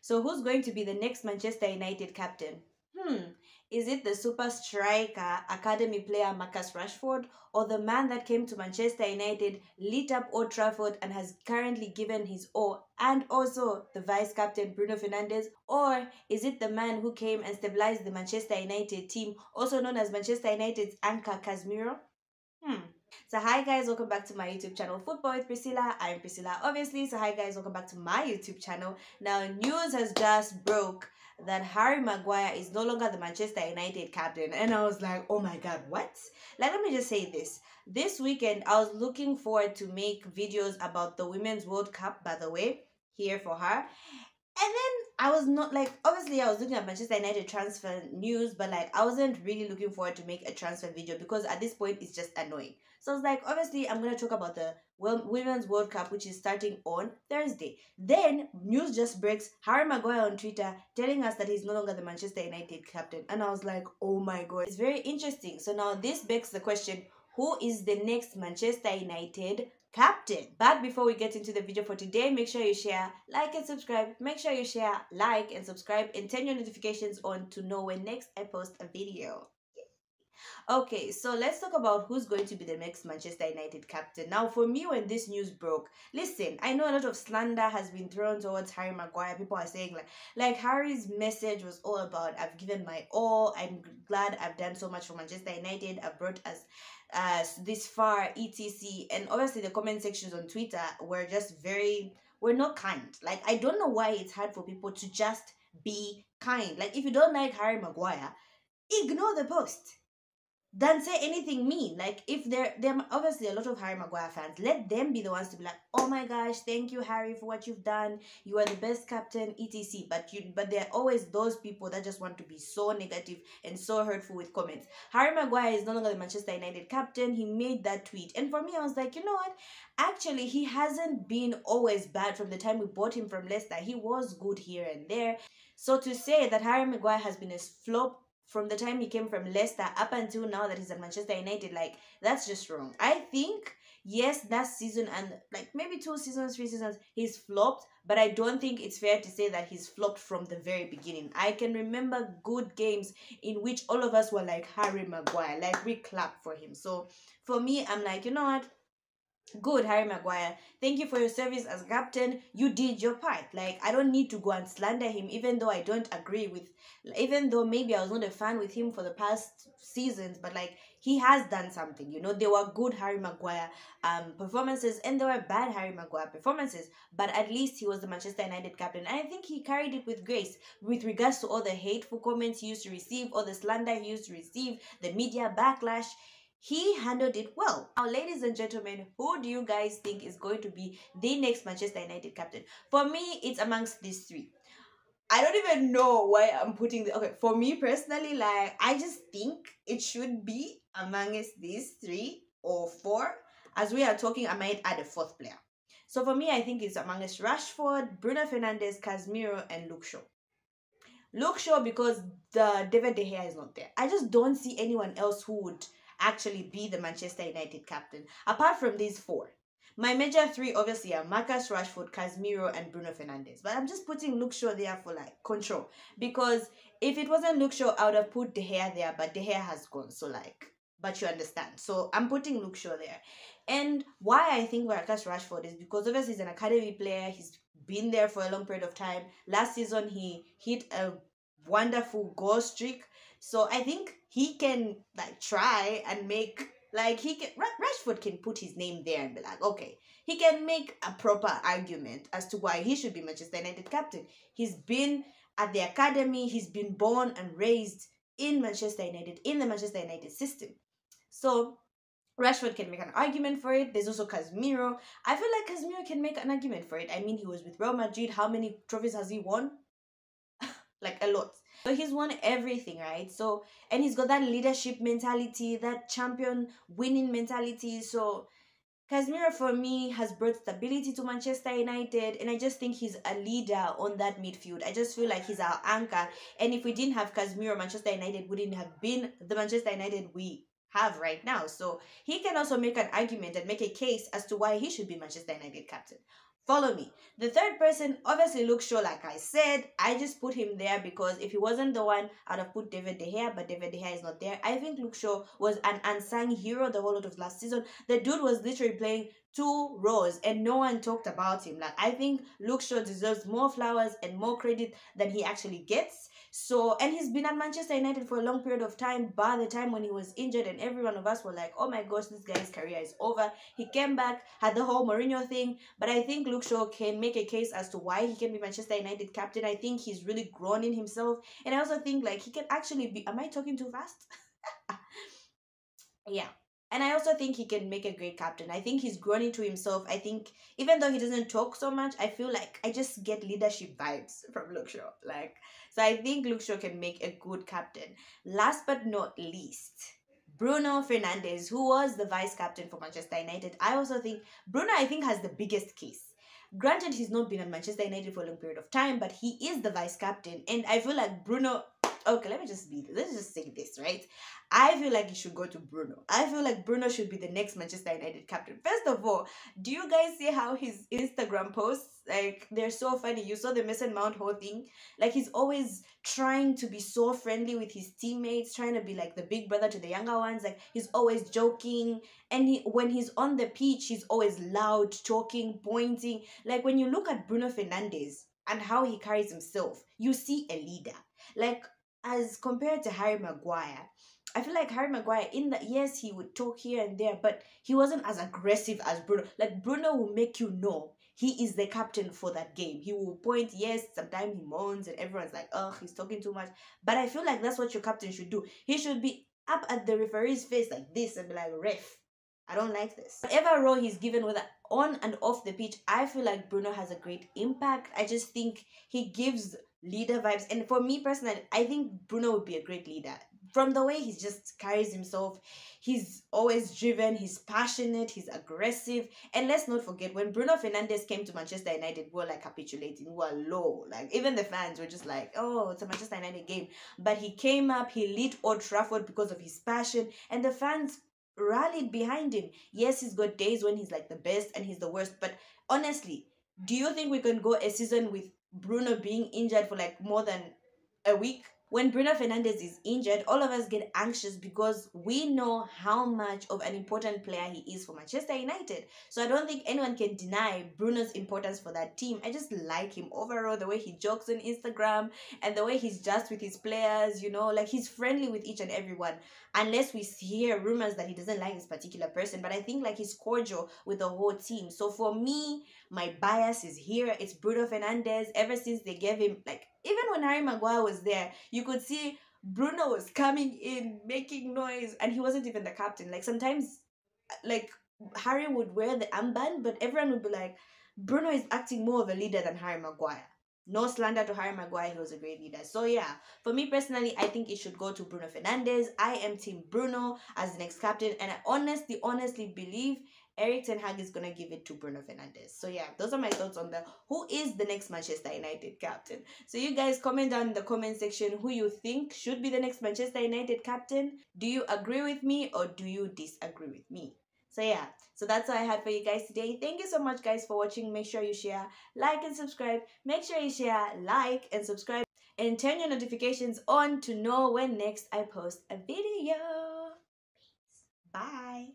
So who's going to be the next Manchester United captain? Is it the super striker, academy player Marcus Rashford, or the man that came to Manchester United, lit up Old Trafford, and has currently given his all, and also the vice captain Bruno Fernandes? Or is it the man who came and stabilized the Manchester United team, also known as Manchester United's anchor Casemiro? So hi guys, welcome back to my YouTube channel, Football with Priscilla. I'm Priscilla, obviously. So hi guys, welcome back to my YouTube channel. Now, news has just broke that Harry Maguire is no longer the Manchester United captain, and I was like, oh my god, what? Like, let me just say this weekend I was looking forward to make videos about the Women's World Cup, by the way, here for her. And then I was not like, obviously I was looking at Manchester United transfer news, but like I wasn't really looking forward to make a transfer video because at this point it's just annoying. So I was like, obviously I'm going to talk about the Women's World Cup, which is starting on Thursday. Then news just breaks, Harry Maguire on Twitter telling us that he's no longer the Manchester United captain. And I was like, oh my god, it's very interesting. So now this begs the question, who is the next Manchester United captain? But before we get into the video for today, make sure you share, like, and subscribe. Make sure you share, like, and subscribe, and turn your notifications on to know when next I post a video. Okay, so let's talk about who's going to be the next Manchester United captain. Now, for me, when this news broke, listen, I know a lot of slander has been thrown towards Harry Maguire. People are saying like Harry's message was all about, I've given my all. I'm glad I've done so much for Manchester United. I've brought us this far, etc. And obviously, the comment sections on Twitter were just were not kind. Like, I don't know why it's hard for people to just be kind. Like, if you don't like Harry Maguire, ignore the post. Don't say anything mean. Like, if they're obviously a lot of Harry Maguire fans, let them be the ones to be like, oh my gosh, thank you Harry for what you've done, you are the best captain, etc. But there are always those people that just want to be so negative and so hurtful with comments. Harry Maguire is no longer the Manchester United captain. He made that tweet, and for me I was like, you know what, actually he hasn't been always bad. From the time we bought him from Leicester, he was good here and there. So to say that Harry Maguire has been a flop from the time he came from Leicester up until now that he's at Manchester United, like, that's just wrong. I think, yes, that season and like maybe 2 seasons, 3 seasons, he's flopped, but I don't think it's fair to say that he's flopped from the very beginning. I can remember good games in which all of us were like, Harry Maguire, like we clapped for him. So for me, I'm like, you know what? Good, Harry Maguire. Thank you for your service as captain. You did your part. Like, I don't need to go and slander him, even though I don't agree with, even though maybe I was not a fan with him for the past seasons, but like, he has done something. You know, there were good Harry Maguire performances and there were bad Harry Maguire performances, but at least he was the Manchester United captain. And I think he carried it with grace with regards to all the hateful comments he used to receive, all the slander he used to receive, the media backlash. He handled it well. Now, ladies and gentlemen, who do you guys think is going to be the next Manchester United captain? For me, it's amongst these three. I don't even know why I'm putting the okay. For me personally, like, I just think it should be amongst these 3 or 4. As we are talking, I might add a 4th player. So for me, I think it's amongst Rashford, Bruno Fernandes, Casemiro, and Luke Shaw. Luke Shaw, because the David De Gea is not there. I just don't see anyone else who would actually be the Manchester United captain apart from these 4. My major 3 obviously are Marcus Rashford, Casemiro, and Bruno Fernandes, but I'm just putting Luke Shaw there for like control, because if it wasn't Luke Shaw, I would have put De Gea there, but De Gea has gone, so like, but you understand. So I'm putting Luke Shaw there. And why I think Marcus Rashford is because obviously he's an academy player. He's been there for a long period of time. Last season he hit a wonderful goal streak, so I think he can like try and make, like, Rashford can put his name there and be like, okay, he can make a proper argument as to why he should be Manchester United captain. He's been at the academy, he's been born and raised in Manchester United, in the Manchester United system. So Rashford can make an argument for it. There's also Casemiro. I feel like Casemiro can make an argument for it. I mean, he was with Real Madrid. How many trophies has he won? Like, a lot. So he's won everything, right? So, and he's got that leadership mentality, that champion winning mentality. So Casemiro for me has brought stability to Manchester United, and I just think he's a leader on that midfield. I just feel like he's our anchor, and if we didn't have Casemiro, Manchester United wouldn't have been the Manchester United we have right now. So he can also make an argument and make a case as to why he should be Manchester United captain. Follow me. The third person, obviously, Luke Shaw. Like I said, I just put him there because if he wasn't the one, I'd have put David De Gea, but David De Gea is not there. I think Luke Shaw was an unsung hero the whole lot of last season. The dude was literally playing two roles and no one talked about him. Like, I think Luke Shaw deserves more flowers and more credit than he actually gets. So, and he's been at Manchester United for a long period of time. By the time when he was injured and every one of us were like, oh my gosh, this guy's career is over. He came back, had the whole Mourinho thing. But I think Luke Shaw can make a case as to why he can be Manchester United captain. I think he's really grown in himself. And I also think like he can actually be, am I talking too fast? Yeah. And I also think he can make a great captain. I think he's grown into himself. I think even though he doesn't talk so much, I feel like I just get leadership vibes from Luke Shaw. Like, so I think Luke Shaw can make a good captain. Last but not least, Bruno Fernandes, who was the vice captain for Manchester United. I also think Bruno, I think, has the biggest case. Granted, he's not been at Manchester United for a long period of time, but he is the vice captain. And I feel like Bruno, okay, let's just say this, right? I feel like it should go to Bruno. I feel like Bruno should be the next Manchester United captain. First of all, do you guys see how his Instagram posts, like, they're so funny? You saw the Mason Mount whole thing? Like, he's always trying to be so friendly with his teammates, trying to be like the big brother to the younger ones. Like, he's always joking. And when he's on the pitch, he's always loud, talking, pointing. Like, when you look at Bruno Fernandes and how he carries himself, you see a leader. Like, as compared to Harry Maguire, I feel like Harry Maguire, in that, yes, he would talk here and there, but he wasn't as aggressive as Bruno. Like, Bruno will make you know he is the captain for that game. He will point, yes, sometimes he moans and everyone's like, oh, he's talking too much. But I feel like that's what your captain should do. He should be up at the referee's face like this and be like, ref, I don't like this. Whatever role he's given, whether on and off the pitch, I feel like Bruno has a great impact. I just think he gives leader vibes. And for me personally, I think Bruno would be a great leader. From the way he just carries himself, he's always driven, he's passionate, he's aggressive. And let's not forget, when Bruno Fernandes came to Manchester United, we were like capitulating, we were low. Like, even the fans were just like, oh, it's a Manchester United game. But he came up, he lit Old Trafford because of his passion, and the fans rallied behind him. Yes, he's got days when he's like the best and he's the worst, but honestly, do you think we can go a season with Bruno being injured for like more than a week? When Bruno Fernandes is injured, all of us get anxious because we know how much of an important player he is for Manchester United. So I don't think anyone can deny Bruno's importance for that team. I just like him overall, the way he jokes on Instagram and the way he's just with his players, you know, like he's friendly with each and everyone. Unless we hear rumors that he doesn't like this particular person, but I think like he's cordial with the whole team. So for me, my bias is here. It's Bruno Fernandes. Ever since they gave him, like, even when Harry Maguire was there, you could see Bruno was coming in, making noise, and he wasn't even the captain. Like, sometimes, like, Harry would wear the armband, but everyone would be like, Bruno is acting more of a leader than Harry Maguire. No slander to Harry Maguire, he was a great leader. So yeah, for me personally, I think it should go to Bruno Fernandes. I am Team Bruno as the next captain, and I honestly believe Erik Ten Hag is gonna give it to Bruno Fernandes. So yeah, those are my thoughts on who is the next Manchester United captain. So you guys comment down in the comment section who you think should be the next Manchester United captain. Do you agree with me or do you disagree with me? So yeah, so that's all I had for you guys today. Thank you so much guys for watching. Make sure you share, like, and subscribe. Make sure you share, like, and subscribe, and turn your notifications on to know when next I post a video. Peace. Bye.